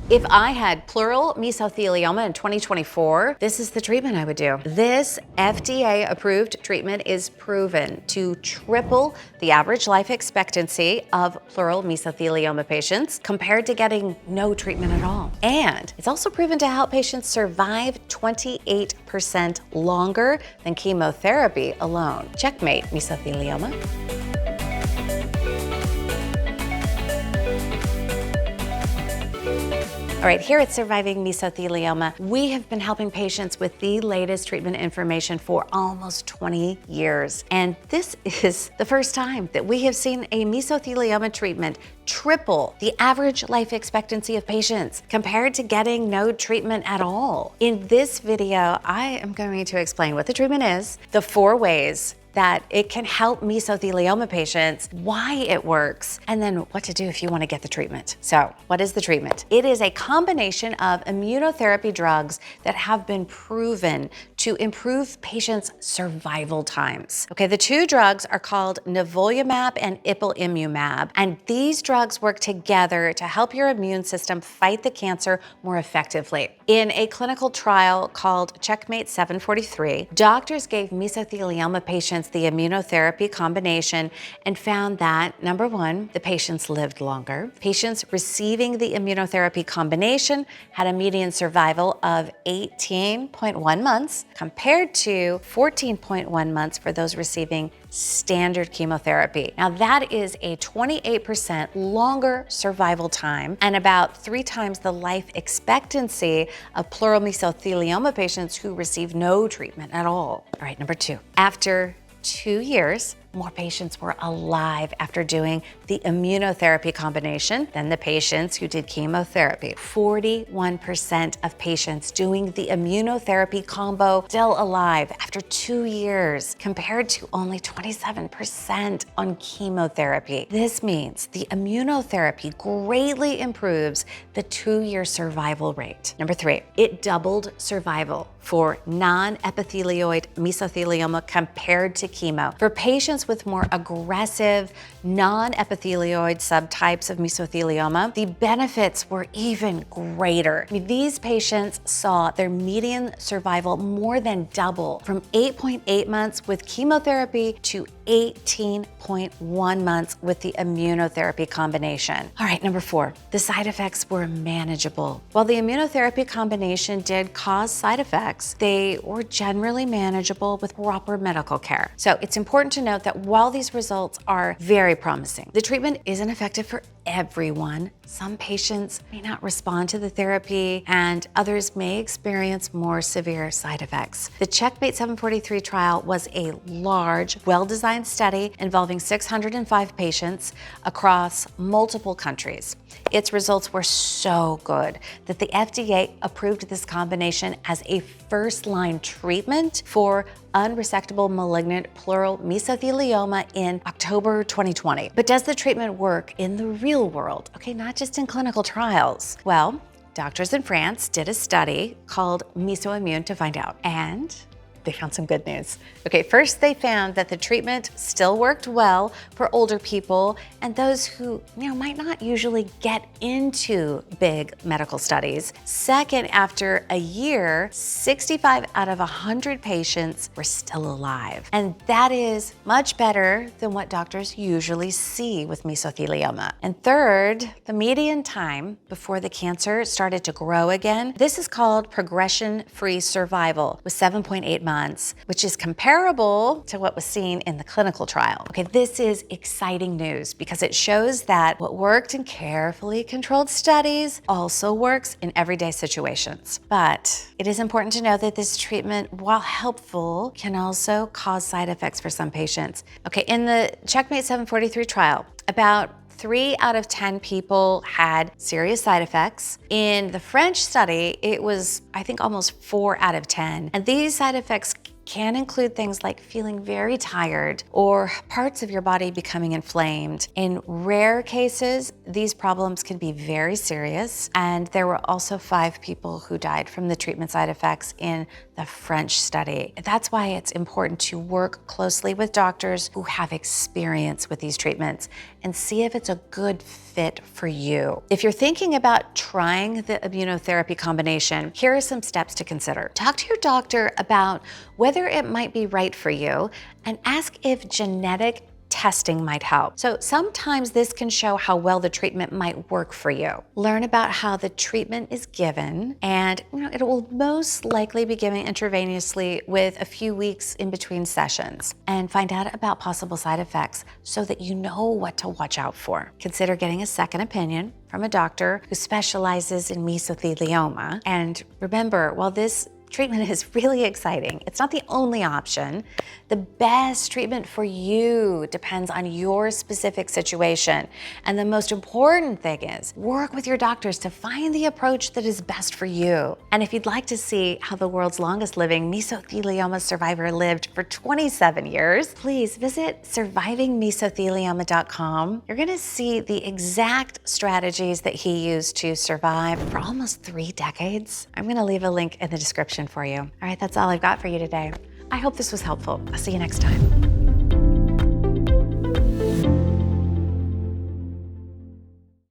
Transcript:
If I had pleural mesothelioma in 2024, this is the treatment I would do. This FDA-approved treatment is proven to triple the average life expectancy of pleural mesothelioma patients compared to getting no treatment at all. And it's also proven to help patients survive 28% longer than chemotherapy alone. CheckMate mesothelioma. All right, here at Surviving Mesothelioma, we have been helping patients with the latest treatment information for almost 20 years. And this is the first time that we have seen a mesothelioma treatment triple the average life expectancy of patients compared to getting no treatment at all. In this video, I am going to explain what the treatment is, the 4 ways that it can help mesothelioma patients, why it works, and then what to do if you want to get the treatment. So, what is the treatment? It is a combination of immunotherapy drugs that have been proven to improve patients' survival times. Okay, the 2 drugs are called nivolumab and ipilimumab, and these drugs work together to help your immune system fight the cancer more effectively. In a clinical trial called CheckMate 743, doctors gave mesothelioma patients the immunotherapy combination and found that, number 1, the patients lived longer. Patients receiving the immunotherapy combination had a median survival of 18.1 months compared to 14.1 months for those receiving standard chemotherapy. Now that is a 28% longer survival time and about 3 times the life expectancy of pleural mesothelioma patients who receive no treatment at all. All right, number 2. After 2 years, more patients were alive after doing the immunotherapy combination than the patients who did chemotherapy. 41% of patients doing the immunotherapy combo still alive after 2 years, compared to only 27% on chemotherapy. This means the immunotherapy greatly improves the 2-year survival rate. Number 3, it doubled survival for non-epithelioid mesothelioma compared to chemo. For patients with more aggressive non-epithelioid subtypes of mesothelioma, the benefits were even greater. I mean, these patients saw their median survival more than double from 8.8 months with chemotherapy to 18.1 months with the immunotherapy combination. All right, number 4, the side effects were manageable. While the immunotherapy combination did cause side effects, they were generally manageable with proper medical care. So it's important to note that while these results are very promising, the treatment isn't effective for everyone. Some patients may not respond to the therapy, and others may experience more severe side effects. The CheckMate 743 trial was a large, well-designed study involving 605 patients across multiple countries. Its results were so good that the FDA approved this combination as a first-line treatment for unresectable malignant pleural mesothelioma in October 2020. But does the treatment work in the real world? Okay, not just in clinical trials. Well, doctors in France did a study called Mesoimmune to find out, and they found some good news. Okay, first they found that the treatment still worked well for older people and those who, might not usually get into big medical studies. Second, after a year, 65 out of 100 patients were still alive. And that is much better than what doctors usually see with mesothelioma. And third, the median time before the cancer started to grow again, this is called progression-free survival, with 7.8 months, which is comparable to what was seen in the clinical trial. Okay, this is exciting news because it shows that what worked in carefully controlled studies also works in everyday situations. But it is important to know that this treatment, while helpful, can also cause side effects for some patients. Okay, in the CheckMate 743 trial, about 3 out of 10 people had serious side effects. In the French study, it was, I think, almost 4 out of 10. And these side effects can include things like feeling very tired or parts of your body becoming inflamed. In rare cases, these problems can be very serious, and there were also 5 people who died from the treatment side effects in the French study. That's why it's important to work closely with doctors who have experience with these treatments and see if it's a good fit fit for you. If you're thinking about trying the immunotherapy combination, here are some steps to consider. Talk to your doctor about whether it might be right for you and ask if genetic testing might help. So sometimes this can show how well the treatment might work for you. Learn about how the treatment is given, and it will most likely be given intravenously with a few weeks in between sessions. And find out about possible side effects so that you know what to watch out for. Consider getting a second opinion from a doctor who specializes in mesothelioma. And remember, while this treatment is really exciting, it's not the only option. The best treatment for you depends on your specific situation. And the most important thing is work with your doctors to find the approach that is best for you. And if you'd like to see how the world's longest living mesothelioma survivor lived for 27 years, please visit survivingmesothelioma.com. You're gonna see the exact strategies that he used to survive for almost 3 decades. I'm gonna leave a link in the description for you. All right, that's all I've got for you today. I hope this was helpful. I'll see you next time.